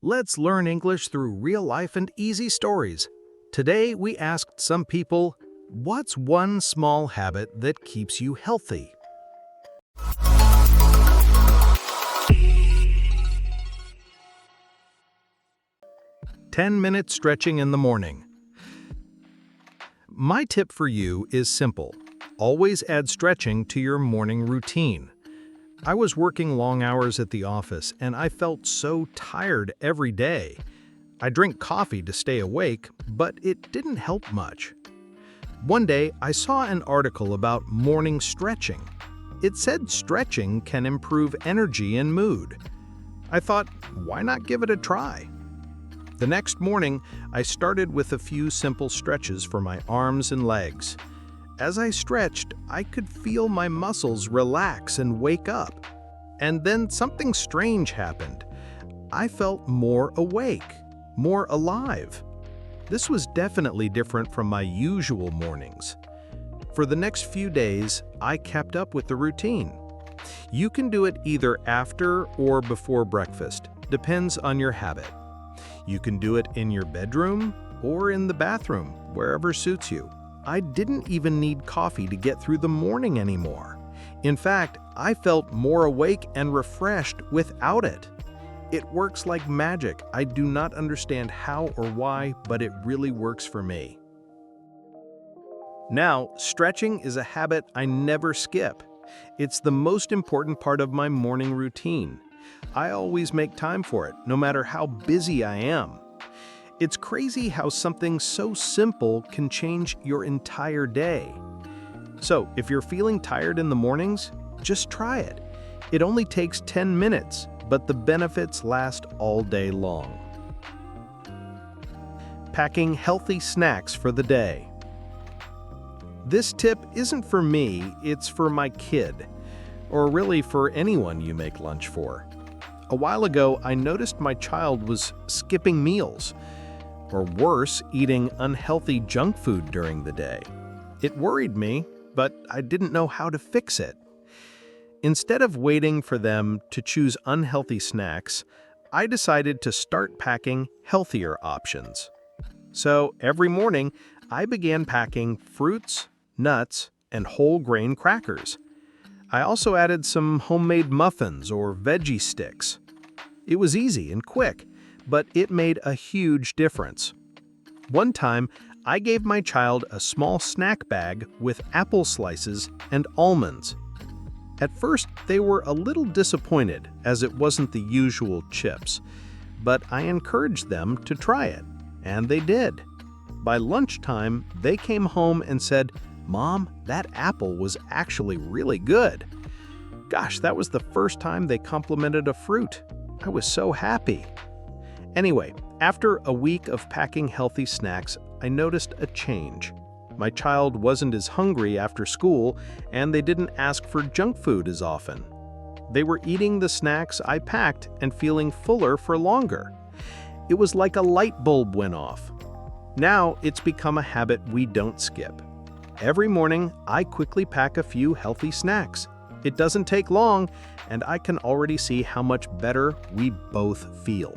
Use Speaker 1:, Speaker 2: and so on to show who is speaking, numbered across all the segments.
Speaker 1: Let's learn English through real life and easy stories. Today, we asked some people, what's one small habit that keeps you healthy? "10-minute stretching in the morning." My tip for you is simple. Always add stretching to your morning routine. I was working long hours at the office and I felt so tired every day. I drink coffee to stay awake, but it didn't help much. One day, I saw an article about morning stretching. It said stretching can improve energy and mood. I thought, why not give it a try? The next morning, I started with a few simple stretches for my arms and legs. As I stretched, I could feel my muscles relax and wake up. And then something strange happened. I felt more awake, more alive. This was definitely different from my usual mornings. For the next few days, I kept up with the routine. You can do it either after or before breakfast, depends on your habit. You can do it in your bedroom or in the bathroom, wherever suits you. I didn't even need coffee to get through the morning anymore. In fact, I felt more awake and refreshed without it. It works like magic. I do not understand how or why, but it really works for me. Now, stretching is a habit I never skip. It's the most important part of my morning routine. I always make time for it, no matter how busy I am. It's crazy how something so simple can change your entire day. So, if you're feeling tired in the mornings, just try it. It only takes 10 minutes, but the benefits last all day long. Packing healthy snacks for the day. This tip isn't for me, it's for my kid, or really for anyone you make lunch for. A while ago, I noticed my child was skipping meals, or worse, eating unhealthy junk food during the day. It worried me, but I didn't know how to fix it. Instead of waiting for them to choose unhealthy snacks, I decided to start packing healthier options. So every morning, I began packing fruits, nuts, and whole grain crackers. I also added some homemade muffins or veggie sticks. It was easy and quick, but it made a huge difference. One time, I gave my child a small snack bag with apple slices and almonds. At first, they were a little disappointed as it wasn't the usual chips, but I encouraged them to try it, and they did. By lunchtime, they came home and said, "Mom, that apple was actually really good." Gosh, that was the first time they complimented a fruit. I was so happy. Anyway, after a week of packing healthy snacks, I noticed a change. My child wasn't as hungry after school, and they didn't ask for junk food as often. They were eating the snacks I packed and feeling fuller for longer. It was like a light bulb went off. Now it's become a habit we don't skip. Every morning, I quickly pack a few healthy snacks. It doesn't take long, and I can already see how much better we both feel.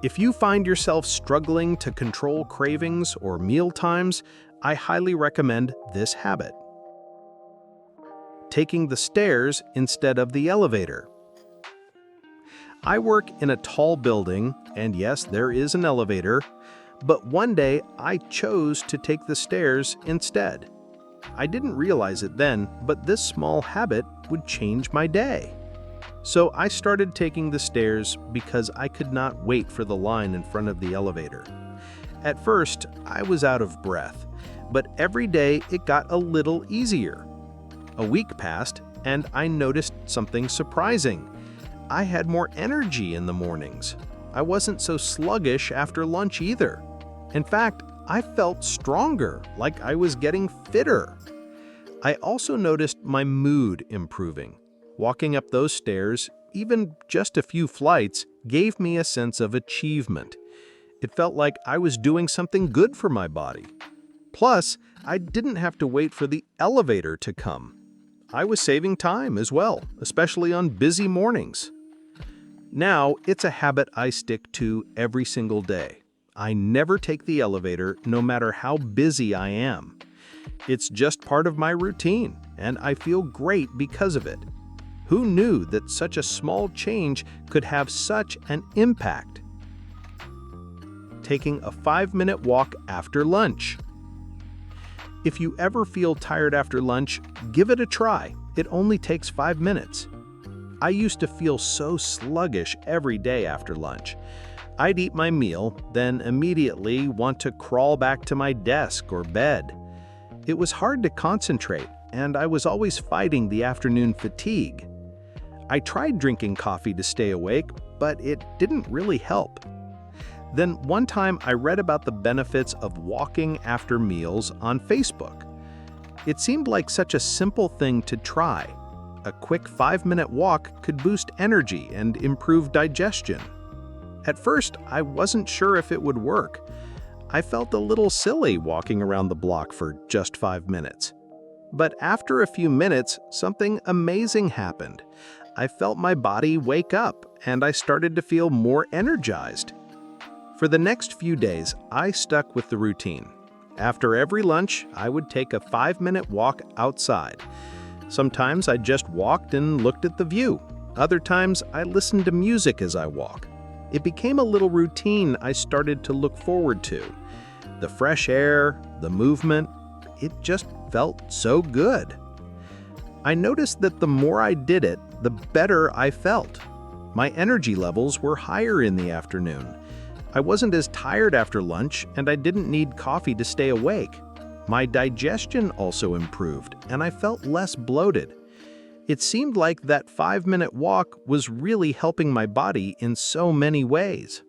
Speaker 1: If you find yourself struggling to control cravings or meal times, I highly recommend this habit. Taking the stairs instead of the elevator. I work in a tall building, and yes, there is an elevator, but one day I chose to take the stairs instead. I didn't realize it then, but this small habit would change my day. So I started taking the stairs because I could not wait for the line in front of the elevator. At first, I was out of breath, but every day it got a little easier. A week passed, and I noticed something surprising. I had more energy in the mornings. I wasn't so sluggish after lunch either. In fact, I felt stronger, like I was getting fitter. I also noticed my mood improving. Walking up those stairs, even just a few flights, gave me a sense of achievement. It felt like I was doing something good for my body. Plus, I didn't have to wait for the elevator to come. I was saving time as well, especially on busy mornings. Now, it's a habit I stick to every single day. I never take the elevator, no matter how busy I am. It's just part of my routine, and I feel great because of it. Who knew that such a small change could have such an impact? Taking a 5-minute walk after lunch. If you ever feel tired after lunch, give it a try. It only takes 5 minutes. I used to feel so sluggish every day after lunch. I'd eat my meal, then immediately want to crawl back to my desk or bed. It was hard to concentrate, and I was always fighting the afternoon fatigue. I tried drinking coffee to stay awake, but it didn't really help. Then one time I read about the benefits of walking after meals on Facebook. It seemed like such a simple thing to try. A quick 5-minute walk could boost energy and improve digestion. At first, I wasn't sure if it would work. I felt a little silly walking around the block for just 5 minutes. But after a few minutes, something amazing happened. I felt my body wake up, and I started to feel more energized. For the next few days, I stuck with the routine. After every lunch, I would take a 5-minute walk outside. Sometimes I just walked and looked at the view. Other times, I listened to music as I walk. It became a little routine I started to look forward to. The fresh air, the movement, it just felt so good. I noticed that the more I did it, the better I felt. My energy levels were higher in the afternoon. I wasn't as tired after lunch, and I didn't need coffee to stay awake. My digestion also improved, and I felt less bloated. It seemed like that 5-minute walk was really helping my body in so many ways.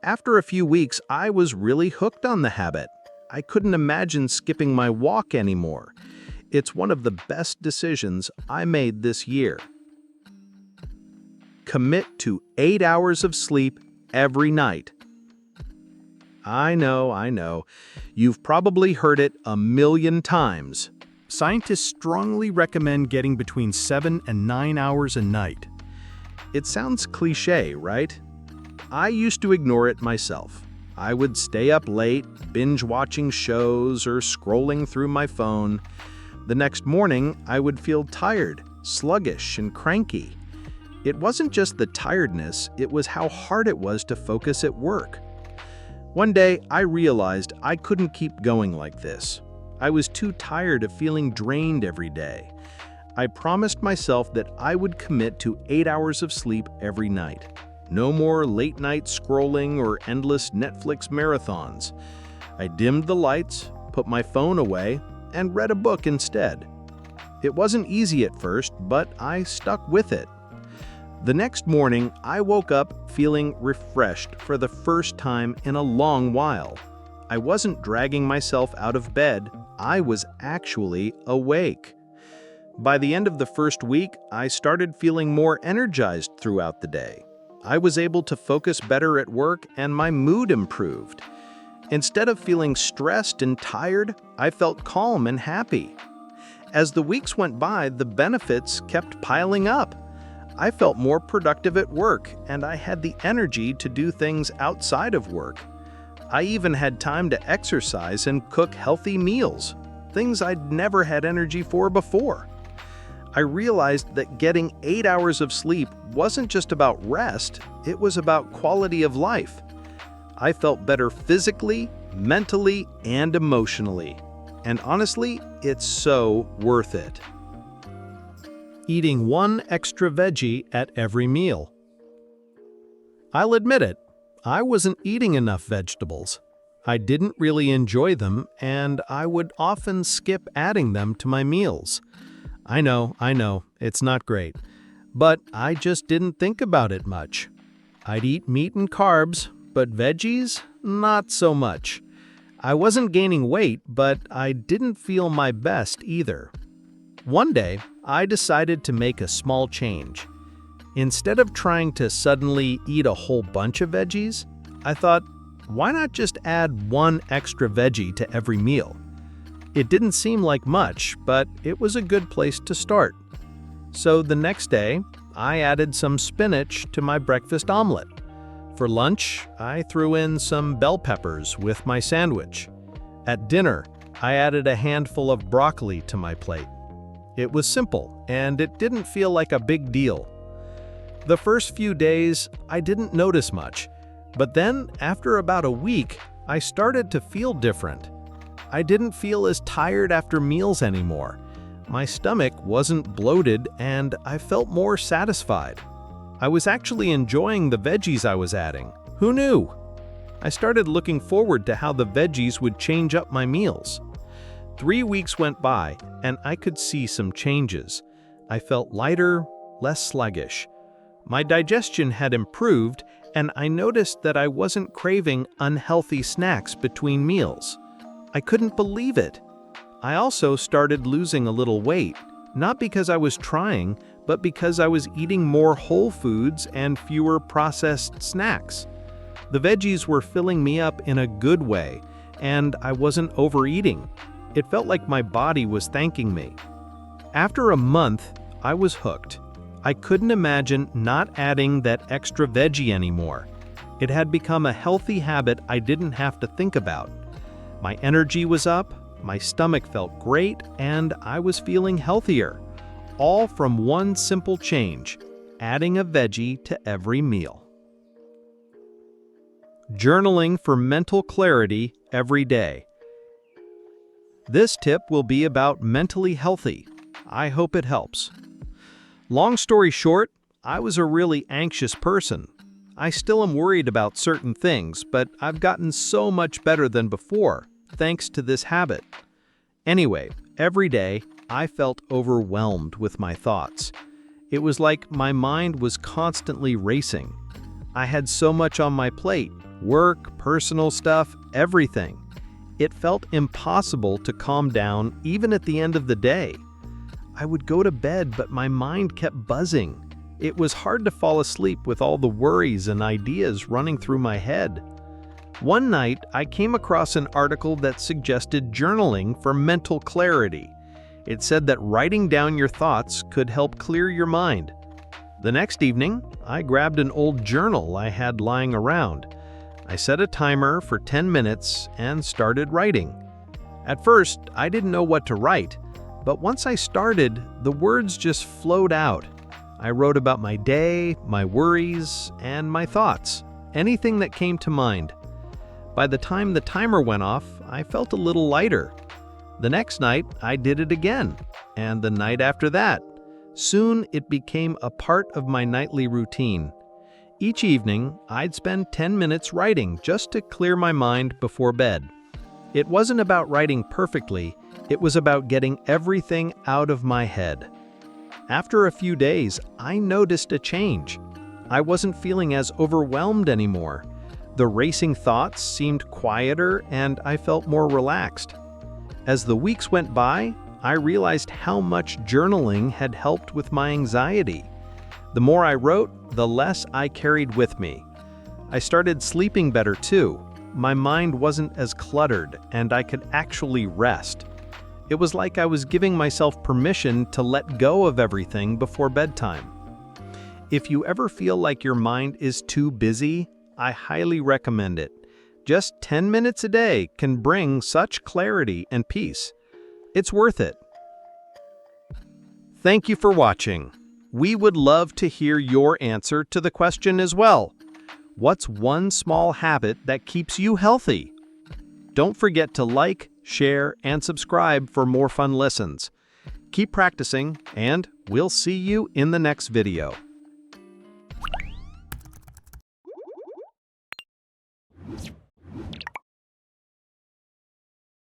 Speaker 1: After a few weeks, I was really hooked on the habit. I couldn't imagine skipping my walk anymore. It's one of the best decisions I made this year. Commit to 8 hours of sleep every night. I know. You've probably heard it a million times. Scientists strongly recommend getting between 7 and 9 hours a night. It sounds cliché, right? I used to ignore it myself. I would stay up late, binge watching shows or scrolling through my phone. The next morning, I would feel tired, sluggish, and cranky. It wasn't just the tiredness, it was how hard it was to focus at work. One day, I realized I couldn't keep going like this. I was too tired of feeling drained every day. I promised myself that I would commit to 8 hours of sleep every night. No more late-night scrolling or endless Netflix marathons. I dimmed the lights, put my phone away, and read a book instead. It wasn't easy at first, but I stuck with it. The next morning, I woke up feeling refreshed for the first time in a long while. I wasn't dragging myself out of bed, I was actually awake. By the end of the first week, I started feeling more energized throughout the day. I was able to focus better at work and my mood improved. Instead of feeling stressed and tired, I felt calm and happy. As the weeks went by, the benefits kept piling up. I felt more productive at work, and I had the energy to do things outside of work. I even had time to exercise and cook healthy meals, things I'd never had energy for before. I realized that getting 8 hours of sleep wasn't just about rest, it was about quality of life. I felt better physically, mentally, and emotionally. And honestly, it's so worth it. Eating 1 extra veggie at every meal. I'll admit it, I wasn't eating enough vegetables. I didn't really enjoy them, and I would often skip adding them to my meals. I know, it's not great. But I just didn't think about it much. I'd eat meat and carbs, but veggies, not so much. I wasn't gaining weight, but I didn't feel my best either. One day, I decided to make a small change. Instead of trying to suddenly eat a whole bunch of veggies, I thought, why not just add 1 extra veggie to every meal? It didn't seem like much, but it was a good place to start. So the next day, I added some spinach to my breakfast omelet. For lunch, I threw in some bell peppers with my sandwich. At dinner, I added a handful of broccoli to my plate. It was simple, and it didn't feel like a big deal. The first few days, I didn't notice much, but then, after about a week, I started to feel different. I didn't feel as tired after meals anymore. My stomach wasn't bloated, and I felt more satisfied. I was actually enjoying the veggies I was adding. Who knew? I started looking forward to how the veggies would change up my meals. 3 weeks went by, and I could see some changes. I felt lighter, less sluggish. My digestion had improved, and I noticed that I wasn't craving unhealthy snacks between meals. I couldn't believe it. I also started losing a little weight, not because I was trying, but because I was eating more whole foods and fewer processed snacks. The veggies were filling me up in a good way, and I wasn't overeating. It felt like my body was thanking me. After a month, I was hooked. I couldn't imagine not adding that extra veggie anymore. It had become a healthy habit I didn't have to think about. My energy was up, my stomach felt great, and I was feeling healthier. All from one simple change, adding a veggie to every meal. Journaling for mental clarity every day. This tip will be about mentally healthy. I hope it helps. Long story short, I was a really anxious person. I still am worried about certain things, but I've gotten so much better than before, thanks to this habit. Anyway, every day, I felt overwhelmed with my thoughts. It was like my mind was constantly racing. I had so much on my plate, work, personal stuff, everything. It felt impossible to calm down even at the end of the day. I would go to bed, but my mind kept buzzing. It was hard to fall asleep with all the worries and ideas running through my head. One night, I came across an article that suggested journaling for mental clarity. It said that writing down your thoughts could help clear your mind. The next evening, I grabbed an old journal I had lying around. I set a timer for 10 minutes and started writing. At first, I didn't know what to write, but once I started, the words just flowed out. I wrote about my day, my worries, and my thoughts, anything that came to mind. By the time the timer went off, I felt a little lighter. The next night, I did it again, and the night after that. Soon, it became a part of my nightly routine. Each evening, I'd spend 10 minutes writing just to clear my mind before bed. It wasn't about writing perfectly, it was about getting everything out of my head. After a few days, I noticed a change. I wasn't feeling as overwhelmed anymore. The racing thoughts seemed quieter and I felt more relaxed. As the weeks went by, I realized how much journaling had helped with my anxiety. The more I wrote, the less I carried with me. I started sleeping better too. My mind wasn't as cluttered and I could actually rest. It was like I was giving myself permission to let go of everything before bedtime. If you ever feel like your mind is too busy, I highly recommend it. Just 10 minutes a day can bring such clarity and peace. It's worth it. Thank you for watching. We would love to hear your answer to the question as well. What's one small habit that keeps you healthy? Don't forget to like, share, and subscribe for more fun lessons. Keep practicing, and we'll see you in the next video.